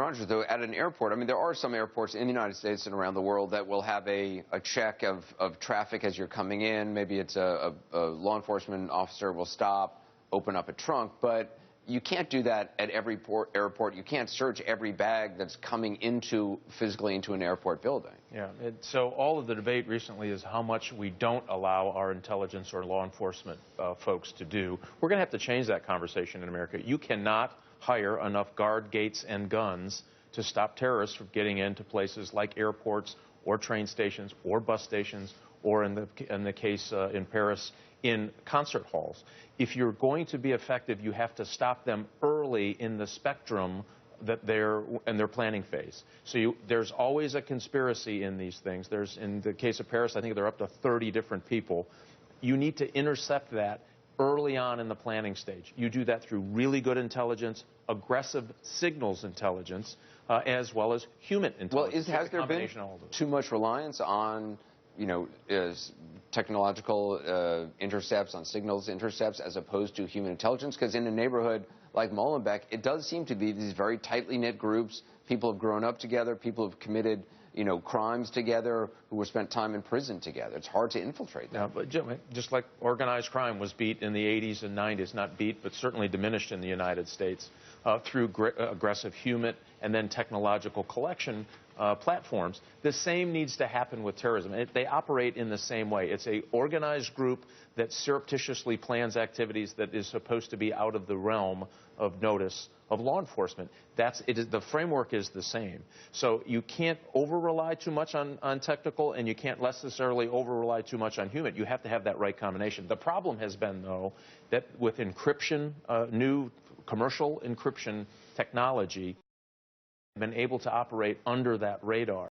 Rogers, though, at an airport, I mean, there are some airports in the United States and around the world that will have a check of traffic as you're coming in. Maybe it's a law enforcement officer will stop, open up a trunk, but you can't do that at every airport. You can't search every bag that's coming physically into an airport building. Yeah, so all of the debate recently is how much we don't allow our intelligence or law enforcement folks to do. We're going to have to change that conversation in America. You cannot hire enough guard gates and guns to stop terrorists from getting into places like airports or train stations or bus stations or in the case in Paris, in concert halls. If you're going to be effective, you have to stop them early in the spectrum that they're in their planning phase. So there's always a conspiracy in these things. There's, in the case of Paris, I think they're up to 30 different people. You need to intercept that early on in the planning stage. You do that through really good intelligence, aggressive signals intelligence, as well as human intelligence. Well, has there been too much reliance on technological intercepts, on signals intercepts, as opposed to human intelligence? Because in a neighborhood like Molenbeek, it does seem to be these very tightly knit groups. People have grown up together. People have committed crimes together, who have spent time in prison together. It's hard to infiltrate them. Yeah, but just like organized crime was beat in the 80s and 90s, not beat, but certainly diminished in the United States through aggressive human and then technological collection platforms. The same needs to happen with terrorism. They operate in the same way. It's an organized group that surreptitiously plans activities that is supposed to be out of the realm of notice of law enforcement. The framework is the same. So you can't over-rely too much on technical, and you can't necessarily over-rely too much on human. You have to have that right combination. The problem has been, though, that with encryption, new commercial encryption technology, been able to operate under that radar.